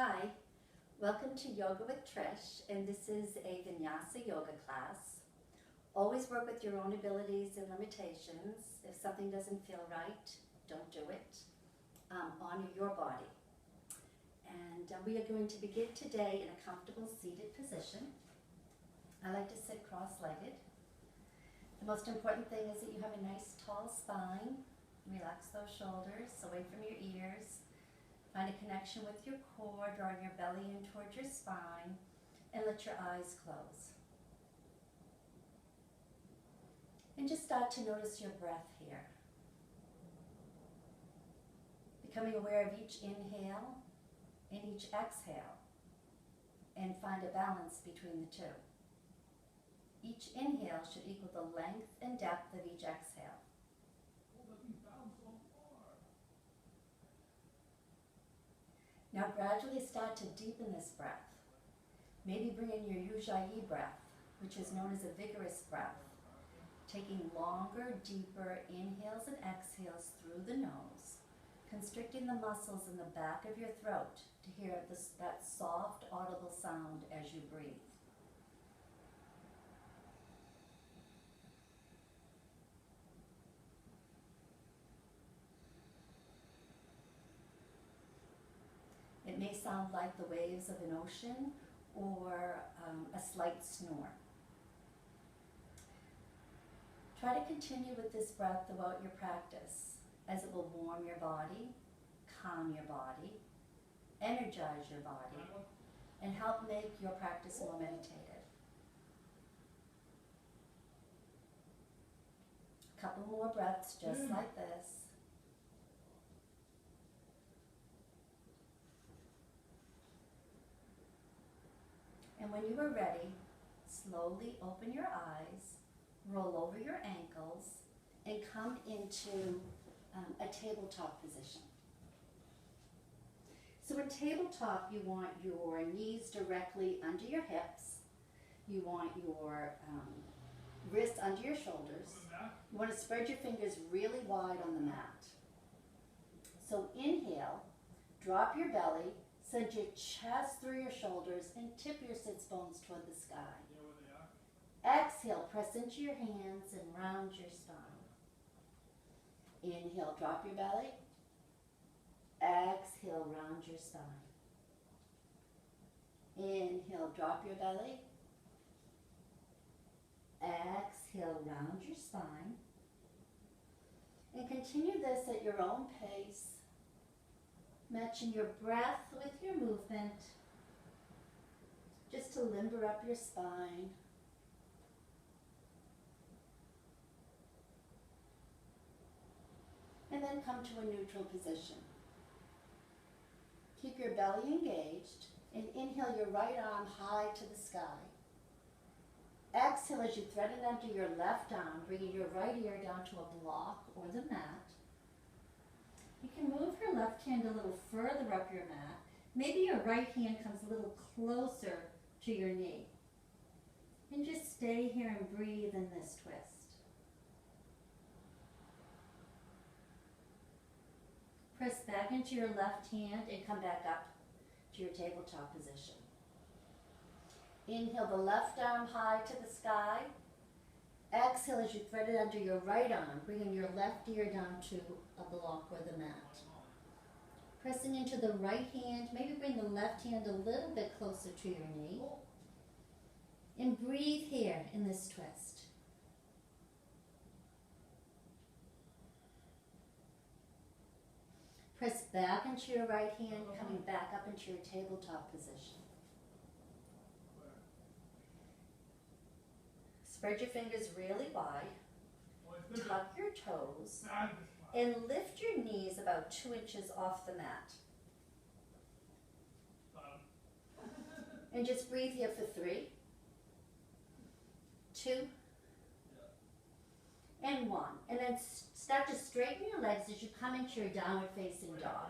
Hi, welcome to Yoga with Trish, and this is a Vinyasa yoga class. Always work with your own abilities and limitations. If something doesn't feel right, don't do it. Honor your body. And we are going to begin today in a comfortable seated position. I like to sit cross-legged. The most important thing is that you have a nice tall spine. Relax those shoulders away from your ears. Find a connection with your core, drawing your belly in towards your spine, and let your eyes close. And just start to notice your breath here. Becoming aware of each inhale and each exhale, and find a balance between the two. Each inhale should equal the length and depth of each exhale. Now gradually start to deepen this breath. Maybe bring in your Ujjayi breath, which is known as a vigorous breath, taking longer, deeper inhales and exhales through the nose, constricting the muscles in the back of your throat to hear that soft, audible sound as you breathe. It may sound like the waves of an ocean or a slight snore. Try to continue with this breath throughout your practice, as it will warm your body, calm your body, energize your body, and help make your practice more meditative. A couple more breaths just like this. And when you are ready, slowly open your eyes, roll over your ankles, and come into a tabletop position. So in tabletop, you want your knees directly under your hips. You want your wrists under your shoulders. You want to spread your fingers really wide on the mat. So inhale, drop your belly, send your chest through your shoulders, and tip your sits bones toward the sky. Exhale, press into your hands and round your spine. Inhale, drop your belly. Exhale, round your spine. Inhale, drop your belly. Exhale, round your spine. And continue this at your own pace, matching your breath with your movement, just to limber up your spine. And then come to a neutral position. Keep your belly engaged and inhale your right arm high to the sky. Exhale as you thread it under your left arm, bringing your right ear down to a block or the mat. You can move your left hand a little further up your mat. Maybe your right hand comes a little closer to your knee. And just stay here and breathe in this twist. Press back into your left hand and come back up to your tabletop position. Inhale the left arm high to the sky. Exhale as you thread it under your right arm, bringing your left ear down to a block or the mat. Pressing into the right hand, maybe bring the left hand a little bit closer to your knee. And breathe here in this twist. Press back into your right hand, coming back up into your tabletop position. Spread your fingers really wide, tuck your toes, and lift your knees about 2 inches off the mat. And just breathe here for 3, 2, and 1. And then start to straighten your legs as you come into your downward facing dog.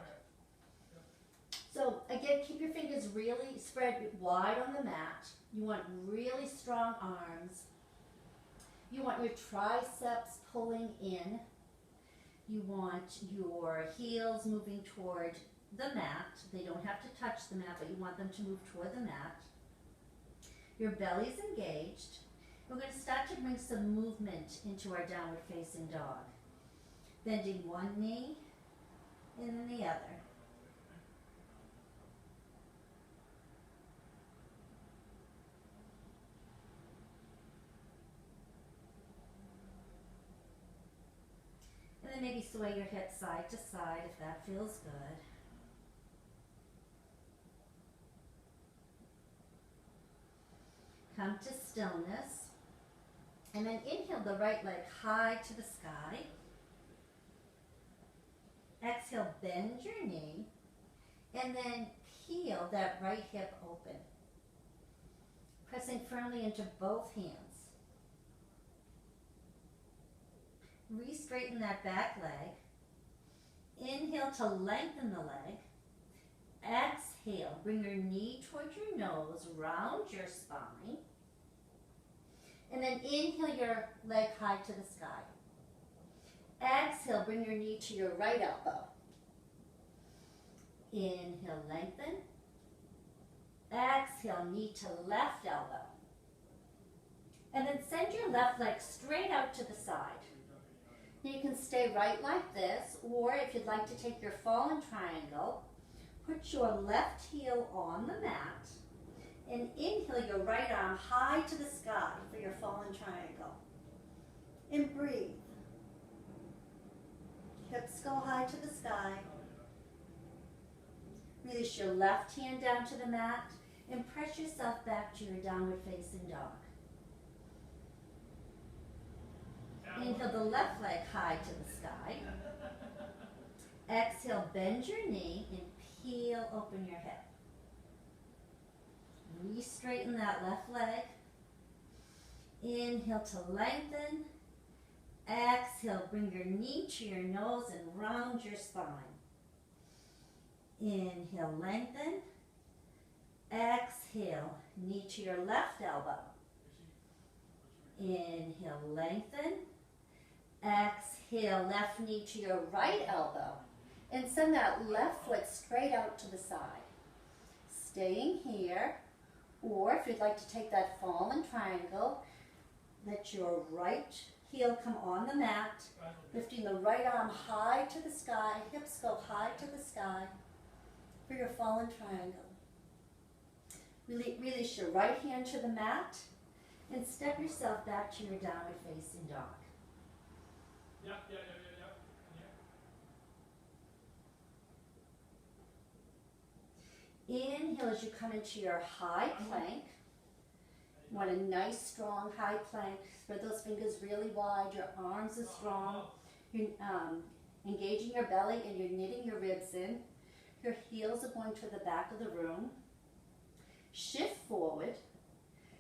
So again, keep your fingers really spread wide on the mat. You want really strong arms. You want your triceps pulling in. You want your heels moving toward the mat. They don't have to touch the mat, but you want them to move toward the mat. Your belly's engaged. We're going to start to bring some movement into our downward facing dog. Bending one knee and then the other. And then maybe sway your hips side to side if that feels good. Come to stillness. And then inhale the right leg high to the sky. Exhale, bend your knee. And then peel that right hip open. Pressing firmly into both hands. Re-straighten that back leg. Inhale to lengthen the leg. Exhale, bring your knee towards your nose, round your spine. And then inhale your leg high to the sky. Exhale, bring your knee to your right elbow. Inhale, lengthen. Exhale, knee to left elbow. And then send your left leg straight out to the side. You can stay right like this, or if you'd like to take your fallen triangle, put your left heel on the mat and inhale your right arm high to the sky for your fallen triangle. And breathe. Hips go high to the sky. Release your left hand down to the mat and press yourself back to your downward facing dog. Inhale the left leg high to the sky. Exhale, bend your knee and peel open your hip. Re-straighten that left leg. Inhale to lengthen. Exhale, bring your knee to your nose and round your spine. Inhale, lengthen. Exhale, knee to your left elbow. Inhale, lengthen. Exhale, left knee to your right elbow. And send that left foot straight out to the side. Staying here, or if you'd like to take that fallen triangle, let your right heel come on the mat, lifting the right arm high to the sky, hips go high to the sky for your fallen triangle. Release your right hand to the mat and step yourself back to your downward facing dog. Inhale as you come into your high plank. You want a nice, strong high plank. Spread those fingers really wide. Your arms are strong. You're engaging your belly and you're knitting your ribs in. Your heels are going to the back of the room. Shift forward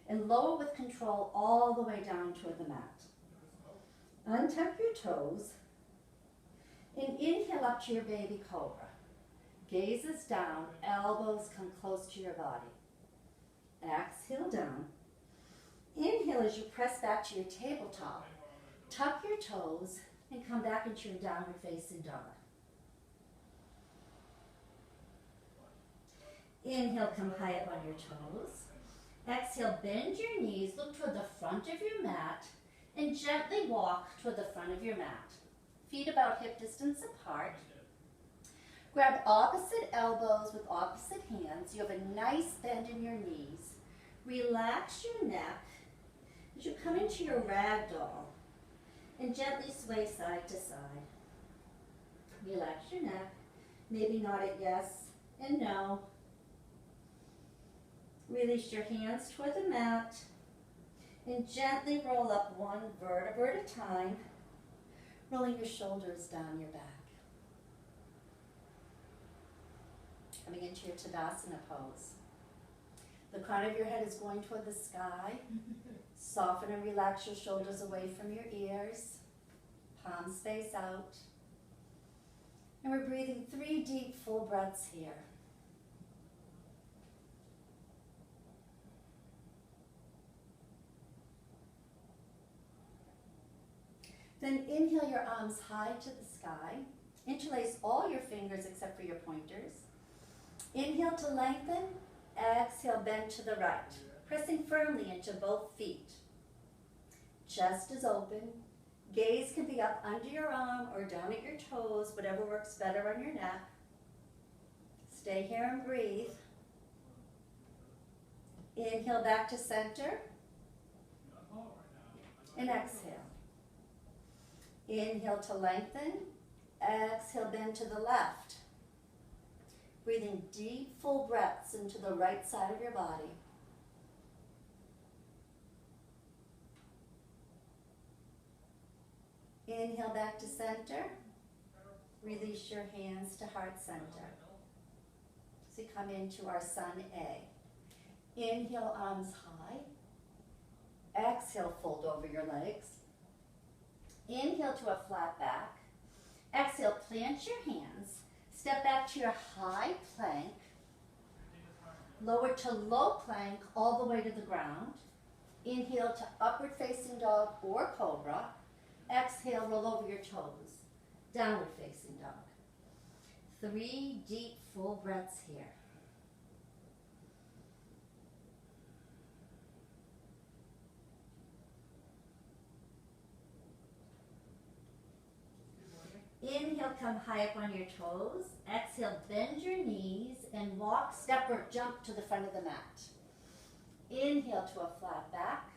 and lower with control all the way down toward the mat. Untuck your toes and inhale up to your baby cobra. Gazes down, elbows come close to your body. Exhale down. Inhale as you press back to your tabletop. Tuck your toes and come back into your downward facing dog. Inhale, come high up on your toes. Exhale, bend your knees, look toward the front of your mat, and gently walk toward the front of your mat. Feet about hip distance apart. Grab opposite elbows with opposite hands. You have a nice bend in your knees. Relax your neck as you come into your ragdoll and gently sway side to side. Relax your neck. Maybe nod at yes and no. Release your hands toward the mat and gently roll up one vertebra at a time, rolling your shoulders down your back. Coming into your Tadasana pose. The crown of your head is going toward the sky. Soften and relax your shoulders away from your ears. Palms face out. And we're breathing 3 deep, full breaths here. Then inhale your arms high to the sky. Interlace all your fingers except for your pointers. Inhale to lengthen. Exhale, bend to the right, pressing firmly into both feet. Chest is open. Gaze can be up under your arm or down at your toes, whatever works better on your neck. Stay here and breathe. Inhale back to center. And exhale. Inhale to lengthen. Exhale, bend to the left. Breathing deep, full breaths into the right side of your body. Inhale back to center. Release your hands to heart center. So you come into our sun A. Inhale, arms high. Exhale, fold over your legs. Inhale to a flat back. Exhale, plant your hands. Step back to your high plank. Lower to low plank all the way to the ground. Inhale to upward facing dog or cobra. Exhale, roll over your toes. Downward facing dog. 3 deep, full breaths here. Inhale, come high up on your toes. Exhale, bend your knees and walk, step or jump to the front of the mat. Inhale to a flat back.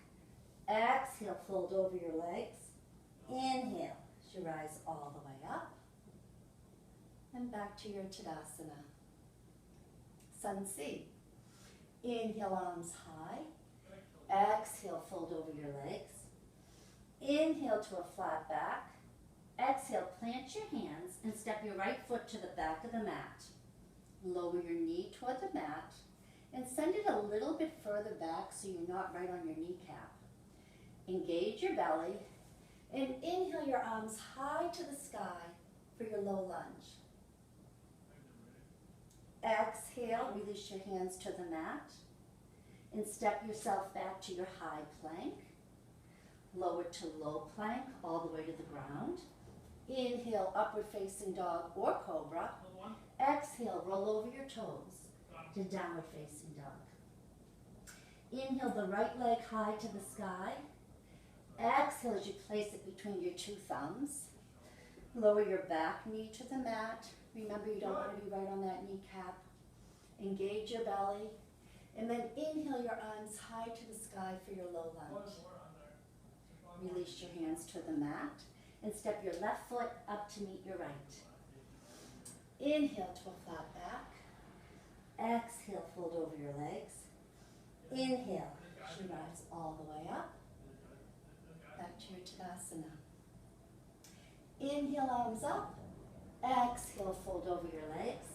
Exhale, fold over your legs. Inhale, as you rise all the way up. And back to your Tadasana. Sun C. Inhale, arms high. Exhale, fold over your legs. Inhale to a flat back. Exhale, plant your hands and step your right foot to the back of the mat. Lower your knee toward the mat and send it a little bit further back so you're not right on your kneecap. Engage your belly and inhale your arms high to the sky for your low lunge. Exhale, release your hands to the mat and step yourself back to your high plank. Lower to low plank all the way to the ground. Inhale, upward facing dog or cobra. Exhale, roll over your toes to downward facing dog. Inhale the right leg high to the sky. Exhale as you place it between your 2 thumbs. Lower your back knee to the mat. Remember, you don't want to be right on that kneecap. Engage your belly. And then inhale your arms high to the sky for your low lunge. Release your hands to the mat and step your left foot up to meet your right. Inhale to a flat back. Exhale, fold over your legs. Inhale, she rise all the way up. Back to your Tadasana. Inhale, arms up. Exhale, fold over your legs.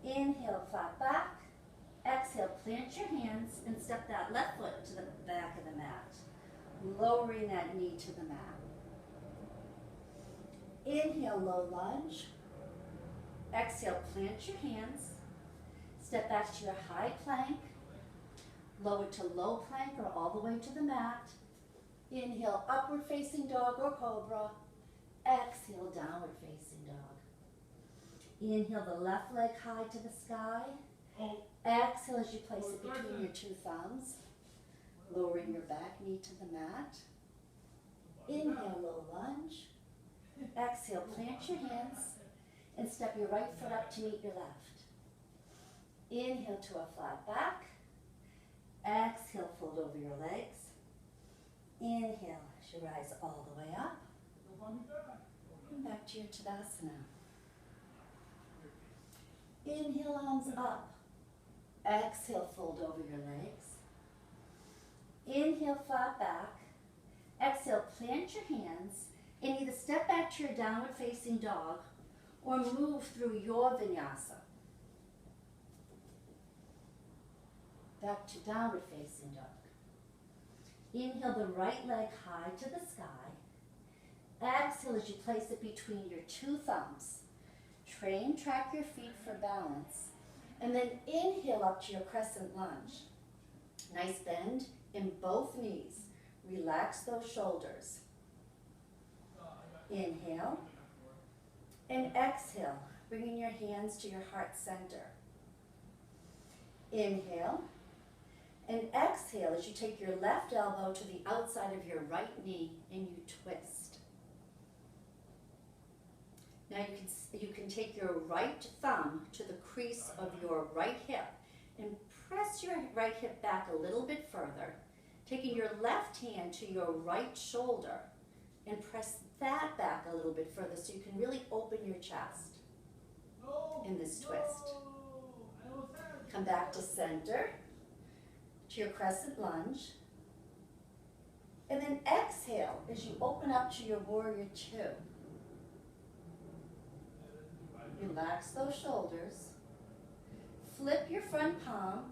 Inhale, flat back. Exhale, plant your hands and step that left foot to the back of the mat, lowering that knee to the mat. Inhale, low lunge. Exhale, plant your hands. Step back to your high plank. Lower to low plank or all the way to the mat. Inhale, upward facing dog or cobra. Exhale, downward facing dog. Inhale the left leg high to the sky. Exhale as you place it between your 2 thumbs. Lowering your back knee to the mat. Inhale, low lunge. Exhale, plant your hands and step your right foot up to meet your left. Inhale to a flat back. Exhale, fold over your legs. Inhale as you rise all the way up. And back to your Tadasana. Inhale, arms up. Exhale, fold over your legs. Inhale, flat back. Exhale, plant your hands and either step back to your downward facing dog or move through your Vinyasa. Back to downward facing dog. Inhale the right leg high to the sky. Exhale as you place it between your 2 thumbs. Track your feet for balance. And then inhale up to your crescent lunge. Nice bend in both knees. Relax those shoulders. Inhale. And exhale, bringing your hands to your heart center. Inhale. And exhale as you take your left elbow to the outside of your right knee and you twist. Now you can take your right thumb to the crease of your right hip and press your right hip back a little bit further, taking your left hand to your right shoulder and press that back a little bit further so you can really open your chest in this twist. Come back to center, to your crescent lunge, and then exhale as you open up to your warrior two. Relax those shoulders. Flip your front palm,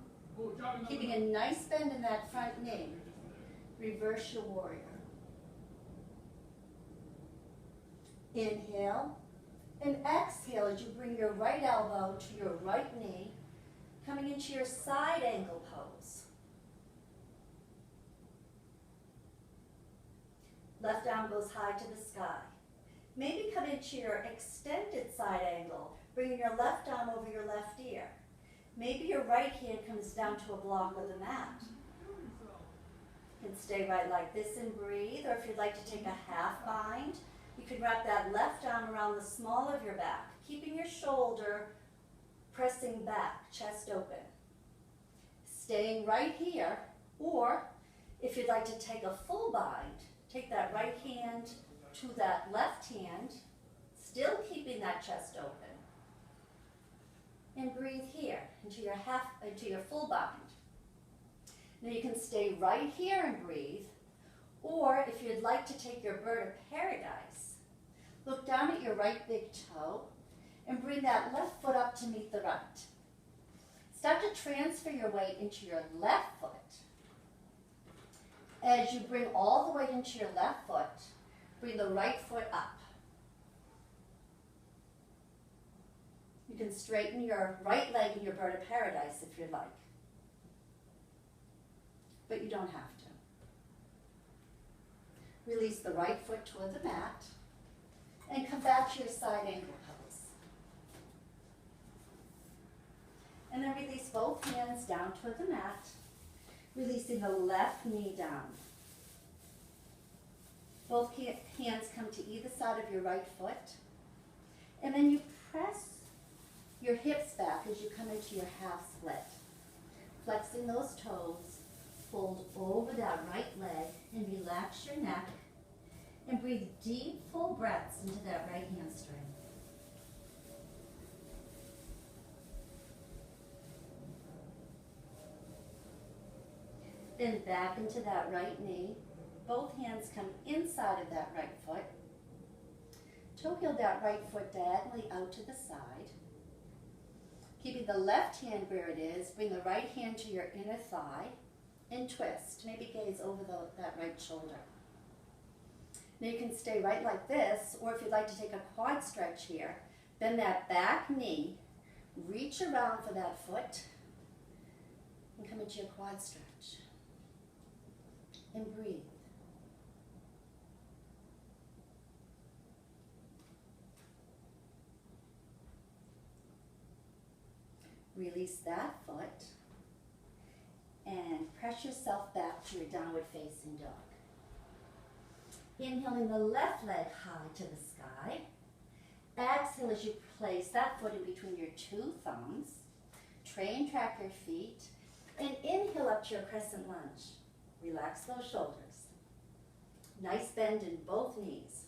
keeping a nice bend in that front knee. Reverse your warrior. Inhale and exhale as you bring your right elbow to your right knee, coming into your side angle pose. Left arm goes high to the sky. Maybe come into your extended side angle, bringing your left arm over your left ear. Maybe your right hand comes down to a block of the mat. You can stay right like this and breathe, or if you'd like to take a half bind, you can wrap that left arm around the small of your back, keeping your shoulder pressing back, chest open. Staying right here, or if you'd like to take a full bind, take that right hand to that left hand, still keeping that chest open. And breathe here into your full bind. Now you can stay right here and breathe, or if you'd like to take your bird of paradise, look down at your right big toe and bring that left foot up to meet the right. Start to transfer your weight into your left foot. As you bring all the weight into your left foot, bring the right foot up. You can straighten your right leg in your bird of paradise if you'd like, but you don't have to. Release the right foot toward the mat and come back to your side angle pose. And then release both hands down toward the mat, releasing the left knee down. Both hands come to either side of your right foot, and then you press your hips back as you come into your half split. Flexing those toes, fold over that right leg and relax your neck, and breathe deep, full breaths into that right hamstring. Then back into that right knee. Both hands come inside of that right foot. Toe heel that right foot diagonally out to the side. Keeping the left hand where it is, bring the right hand to your inner thigh and twist. Maybe gaze over that right shoulder. Now you can stay right like this, or if you'd like to take a quad stretch here, bend that back knee, reach around for that foot, and come into your quad stretch. And breathe. Release that foot and press yourself back to your downward facing dog. Inhaling the left leg high to the sky. Exhale as you place that foot in between your two thumbs. Train, track your feet, and inhale up to your crescent lunge. Relax those shoulders. Nice bend in both knees.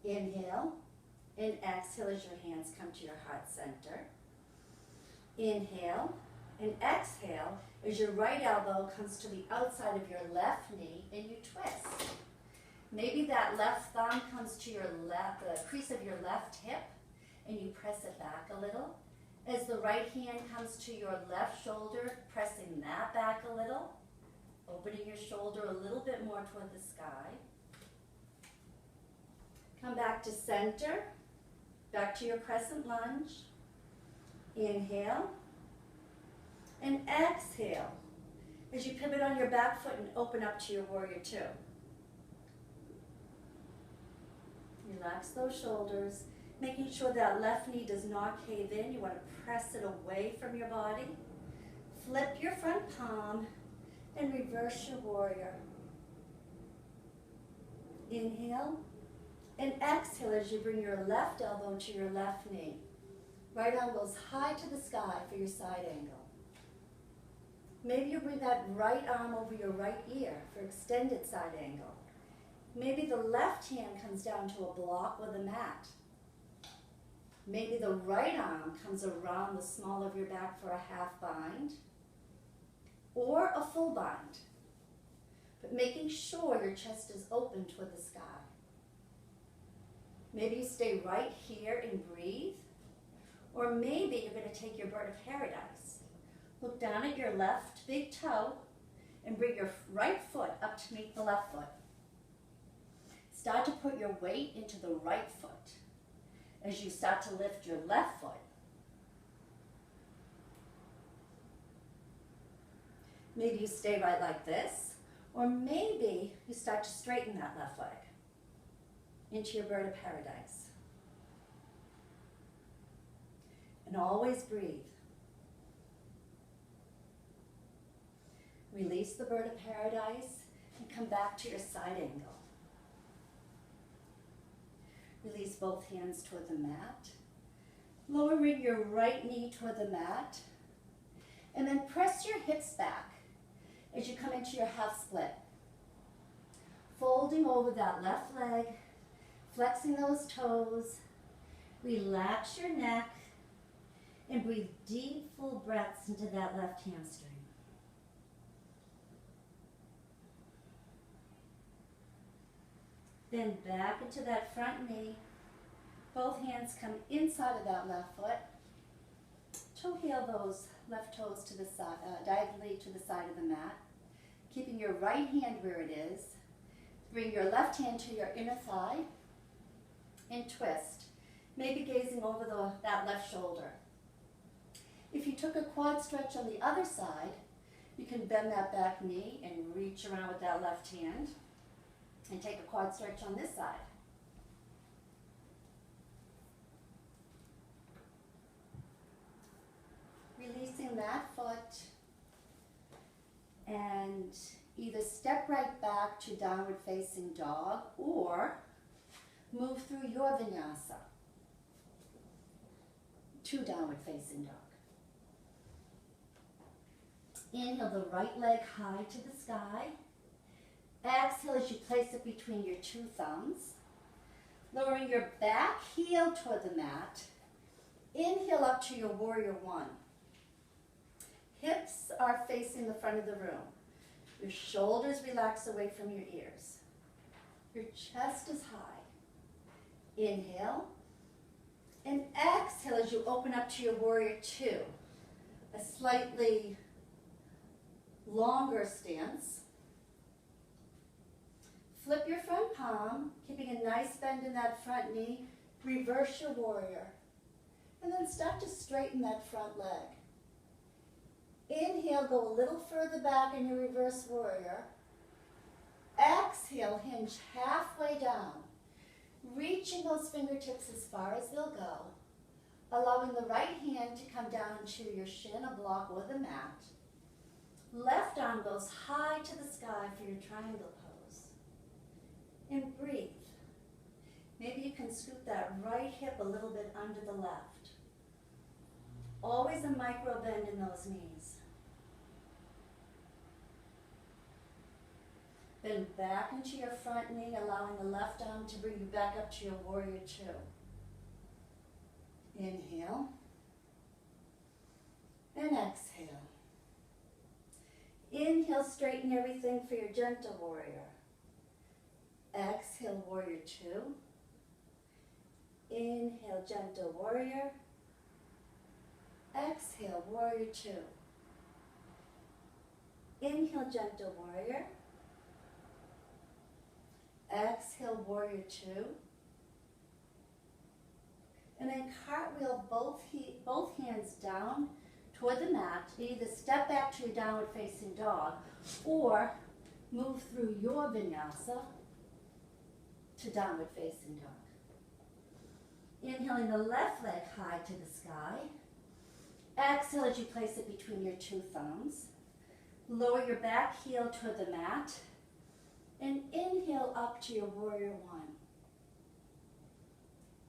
Inhale and exhale as your hands come to your heart center. Inhale and exhale as your right elbow comes to the outside of your left knee and you twist. Maybe that left thumb comes to your the crease of your left hip and you press it back a little. As the right hand comes to your left shoulder, pressing that back a little, opening your shoulder a little bit more toward the sky. Come back to center, back to your crescent lunge. Inhale and exhale as you pivot on your back foot and open up to your warrior two. Relax those shoulders Making sure that left knee does not cave in. You want to press it away from your body. Flip your front palm and reverse your warrior. Inhale and exhale as you bring your left elbow to your left knee. Right arm goes high to the sky for your side angle. Maybe you bring that right arm over your right ear for extended side angle. Maybe the left hand comes down to a block with a mat. Maybe the right arm comes around the small of your back for a half bind or a full bind. But making sure your chest is open toward the sky. Maybe you stay right here and breathe. Or maybe you're going to take your bird of paradise. Look down at your left big toe and bring your right foot up to meet the left foot. Start to put your weight into the right foot as you start to lift your left foot. Maybe you stay right like this, or maybe you start to straighten that left leg into your bird of paradise. And always breathe. Release the bird of paradise and come back to your side angle. Release both hands toward the mat. Lowering your right knee toward the mat. And then press your hips back as you come into your half split. Folding over that left leg, flexing those toes. Relax your neck and breathe deep, full breaths into that left hamstring. Then back into that front knee. Both hands come inside of that left foot. Toe heel those left toes to the side, diagonally to the side of the mat. Keeping your right hand where it is. Bring your left hand to your inner thigh and twist. Maybe gazing over that left shoulder. If you took a quad stretch on the other side, you can bend that back knee and reach around with that left hand and take a quad stretch on this side. Releasing that foot and either step right back to downward facing dog or move through your vinyasa to downward facing dog. Inhale the right leg high to the sky. Exhale as you place it between your two thumbs. Lowering your back heel toward the mat. Inhale up to your warrior one. Hips are facing the front of the room. Your shoulders relax away from your ears. Your chest is high. Inhale. And exhale as you open up to your warrior two. A slightly longer stance. Flip your front palm, keeping a nice bend in that front knee. Reverse your warrior. And then start to straighten that front leg. Inhale, go a little further back in your reverse warrior. Exhale, hinge halfway down. Reaching those fingertips as far as they'll go. Allowing the right hand to come down to your shin, a block or the mat. Left arm goes high to the sky for your triangle pose. And breathe. Maybe you can scoot that right hip a little bit under the left. Always a micro bend in those knees. Then back into your front knee, allowing the left arm to bring you back up to your warrior two. Inhale. And exhale. Inhale, straighten everything for your gentle warrior. Exhale, warrior two. Inhale, gentle warrior. Exhale, warrior two. Inhale, gentle warrior. Exhale, warrior two. And then cartwheel both hands down toward the mat. Either step back to your downward facing dog or move through your vinyasa to downward facing dog. Inhaling the left leg high to the sky. Exhale as you place it between your two thumbs. Lower your back heel toward the mat. And inhale up to your warrior one.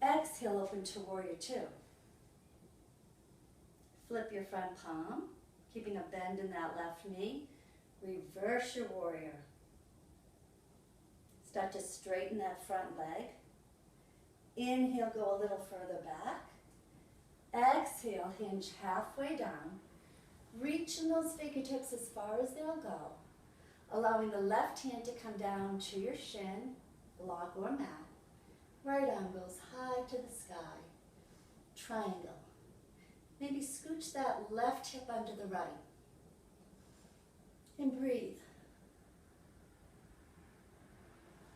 Exhale, open to warrior two. Flip your front palm, keeping a bend in that left knee. Reverse your warrior. Start to straighten that front leg. Inhale, go a little further back. Exhale, hinge halfway down. Reaching those fingertips as far as they'll go. Allowing the left hand to come down to your shin, block or mat. Right arm goes high to the sky. Triangle. Maybe scooch that left hip under the right. And breathe.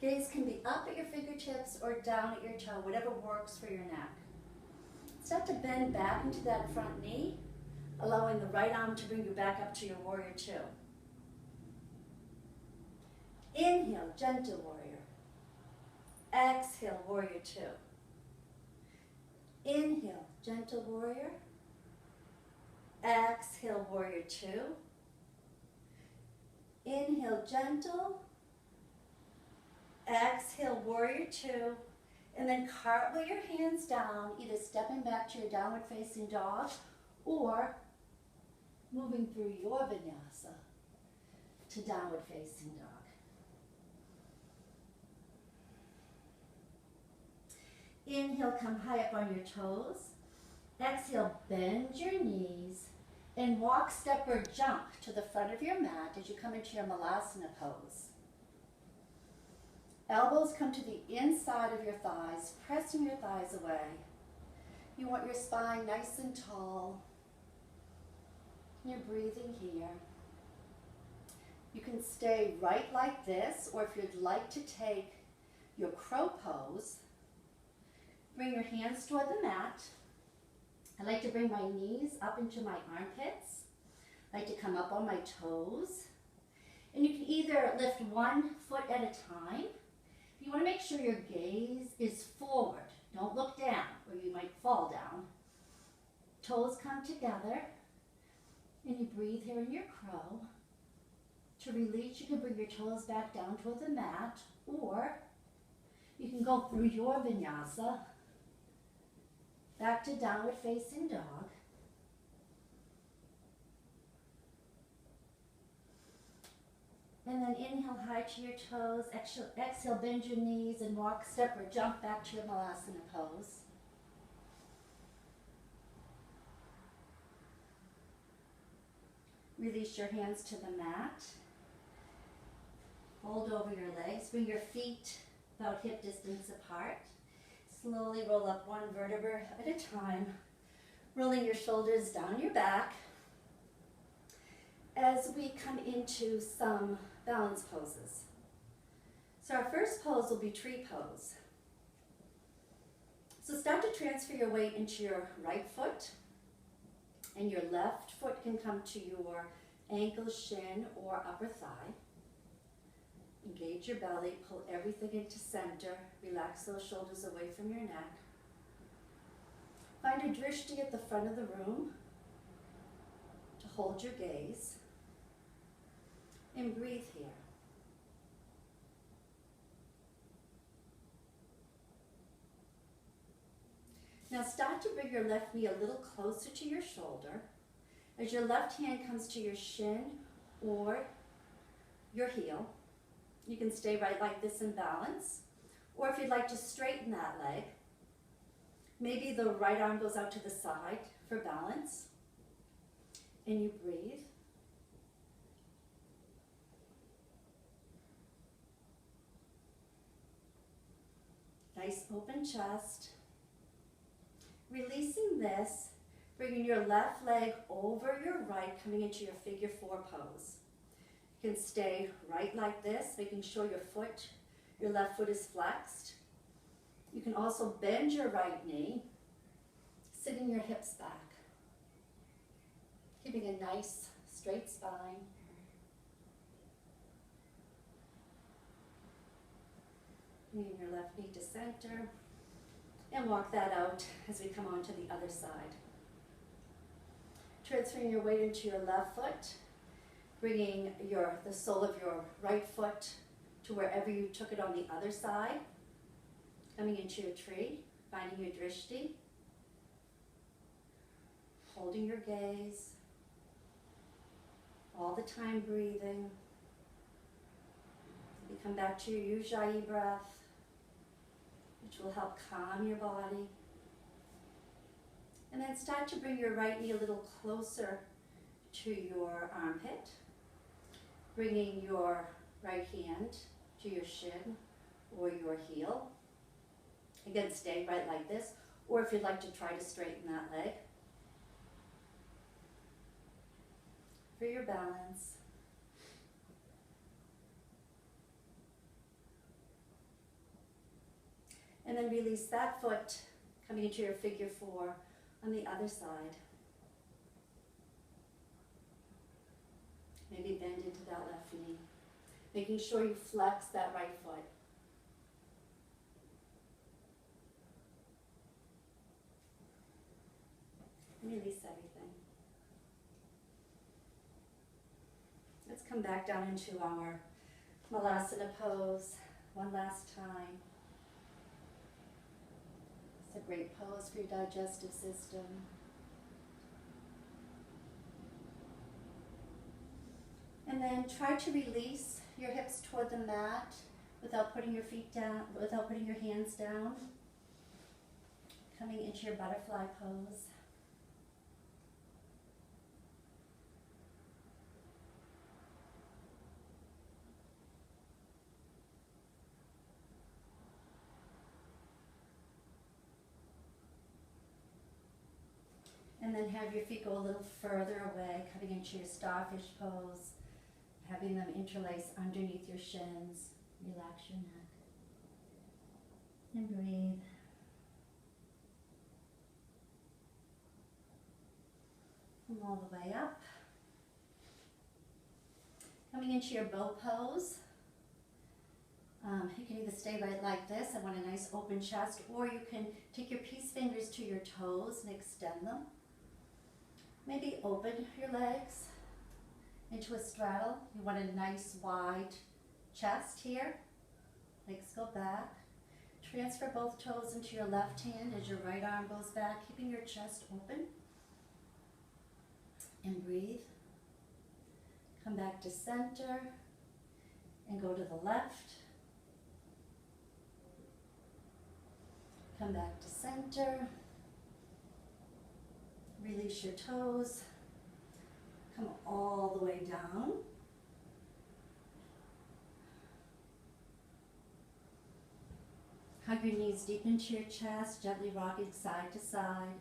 Gaze can be up at your fingertips or down at your toe, whatever works for your neck. Start to bend back into that front knee, allowing the right arm to bring you back up to your warrior two. Inhale, gentle warrior. Exhale, warrior two. Inhale, gentle warrior. Exhale, warrior two. Inhale, gentle. Exhale, warrior two. And then cartwheel your hands down, either stepping back to your downward facing dog or moving through your vinyasa to downward facing dog. Inhale, come high up on your toes. Exhale, bend your knees and walk, step, or jump to the front of your mat as you come into your malasana pose. Elbows come to the inside of your thighs, pressing your thighs away. You want your spine nice and tall. You're breathing here. You can stay right like this, or if you'd like to take your crow pose, bring your hands toward the mat. I like to bring my knees up into my armpits. I like to come up on my toes. And you can either lift one foot at a time. You want to make sure your gaze is forward. Don't look down or you might fall down. Toes come together and you breathe here in your crow. To release, you can bring your toes back down toward the mat, or you can go through your vinyasa back to downward facing dog. And then inhale high to your toes, exhale, bend your knees and walk, step, or jump back to your malasana pose. Release your hands to the mat. Hold over your legs, bring your feet about hip distance apart. Slowly roll up one vertebra at a time, rolling your shoulders down your back as we come into some balance poses. So our first pose will be tree pose. So start to transfer your weight into your right foot, and your left foot can come to your ankle, shin, or upper thigh. Engage your belly, pull everything into center, relax those shoulders away from your neck. Find a drishti at the front of the room to hold your gaze. And breathe here. Now start to bring your left knee a little closer to your shoulder as your left hand comes to your shin or your heel. You can stay right like this in balance, or if you'd like to straighten that leg, maybe the right arm goes out to the side for balance, and you breathe. Nice open chest. Releasing this, bringing your left leg over your right, coming into your figure four pose. You can stay right like this, making sure your left foot is flexed. You can also bend your right knee, sitting your hips back, keeping a nice straight spine. Bringing your left knee to center. And walk that out as we come on to the other side. Transferring your weight into your left foot, bringing the sole of your right foot to wherever you took it on the other side, coming into your tree, finding your drishti, holding your gaze, all the time breathing. You come back to your Ujjayi breath, which will help calm your body. And then start to bring your right knee a little closer to your armpit, bringing your right hand to your shin or your heel. Again, stay right like this, or if you'd like to try to straighten that leg. For your balance. And then release that foot, coming into your figure four on the other side. Maybe bend into that left knee, making sure you flex that right foot. Release everything. Let's come back down into our Malasana pose one last time. It's a great pose for your digestive system. And then try to release your hips toward the mat without putting your feet down, without putting your hands down. Coming into your butterfly pose. And then have your feet go a little further away, coming into your starfish pose, having them interlace underneath your shins. Relax your neck. And breathe. Come all the way up. Coming into your bow pose. You can either stay right like this, I want a nice open chest, or you can take your peace fingers to your toes and extend them. Maybe open your legs into a straddle. You want a nice wide chest here. Legs go back. Transfer both toes into your left hand as your right arm goes back, keeping your chest open. And breathe. Come back to center and go to the left. Come back to center. Release your toes. Come all the way down. Hug your knees deep into your chest, gently rocking side to side.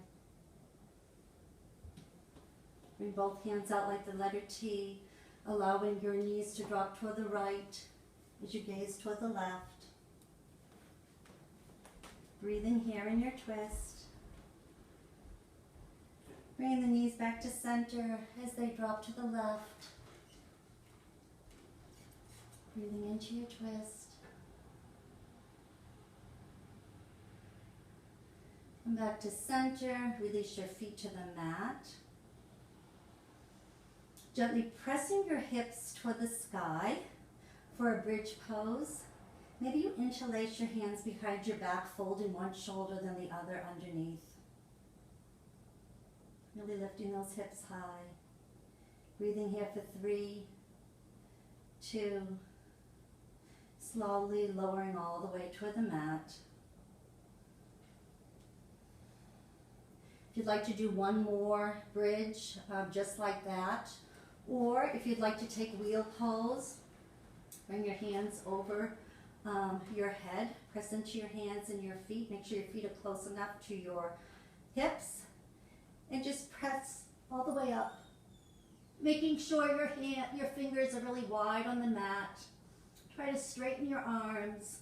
Bring both hands out like the letter T, allowing your knees to drop toward the right as you gaze toward the left. Breathing here in your twist. Bring the knees back to center as they drop to the left. Breathing into your twist. Come back to center. Release your feet to the mat. Gently pressing your hips toward the sky for a bridge pose. Maybe you interlace your hands behind your back, folding one shoulder then the other underneath. Really lifting those hips high. Breathing here for 3, 2. Slowly lowering all the way toward the mat. If you'd like to do one more bridge, just like that, or if you'd like to take wheel pose, bring your hands over your head, press into your hands and your feet. Make sure your feet are close enough to your hips. And just press all the way up, making sure your fingers are really wide on the mat. Try to straighten your arms,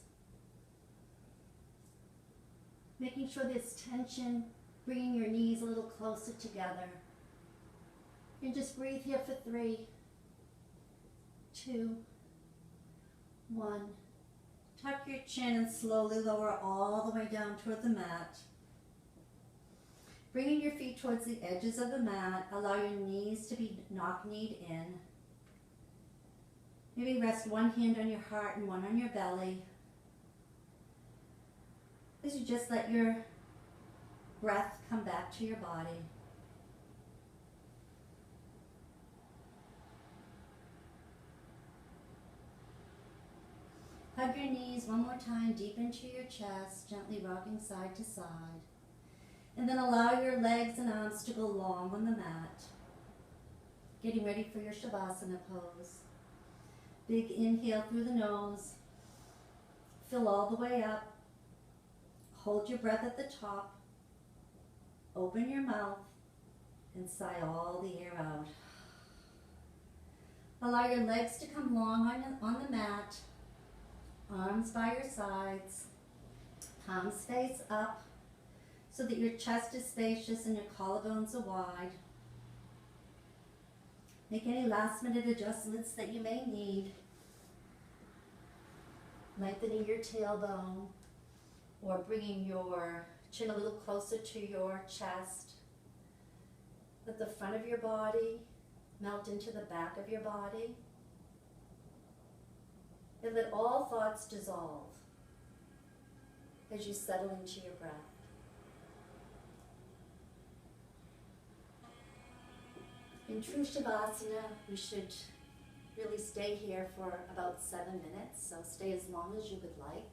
making sure there's tension, bringing your knees a little closer together. And just breathe here for 3, 2, 1. Tuck your chin and slowly lower all the way down toward the mat. Bringing your feet towards the edges of the mat, allow your knees to be knock-kneed in. Maybe rest one hand on your heart and one on your belly. As you just let your breath come back to your body. Hug your knees one more time deep into your chest, gently rocking side to side. And then allow your legs and arms to go long on the mat. Getting ready for your Shavasana pose. Big inhale through the nose. Fill all the way up. Hold your breath at the top. Open your mouth and sigh all the air out. Allow your legs to come long on the mat. Arms by your sides. Palms face up so that your chest is spacious and your collarbones are wide. Make any last minute adjustments that you may need. Lengthening your tailbone or bringing your chin a little closer to your chest. Let the front of your body melt into the back of your body. And let all thoughts dissolve as you settle into your breath. In true Shavasana, we should really stay here for about 7 minutes, so stay as long as you would like.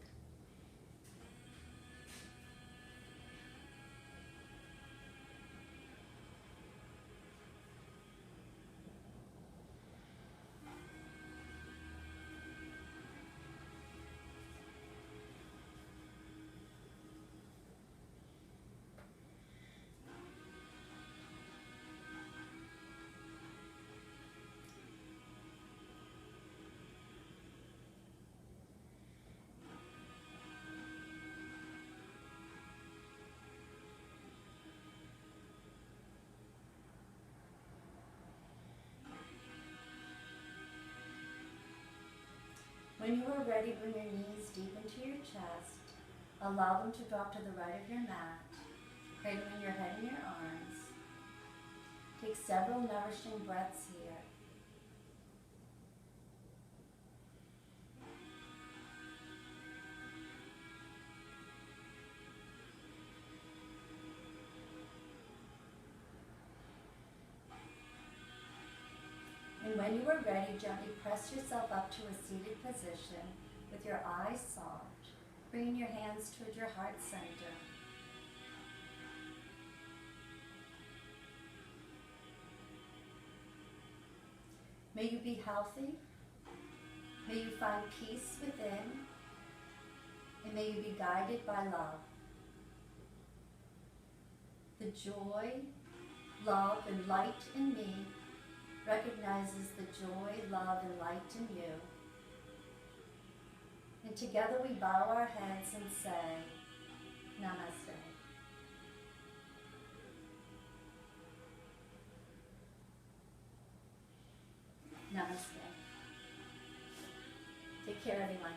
When you are ready, bring your knees deep into your chest. Allow them to drop to the right of your mat, cradling your head in your arms. Take several nourishing breaths here. And when you are ready, gently press yourself up to a seated position with your eyes soft, bringing your hands toward your heart center. May you be healthy, may you find peace within, and may you be guided by love. The joy, love, and light in me recognizes the joy, love, and light in you. And together we bow our heads and say, Namaste. Namaste. Take care, everyone.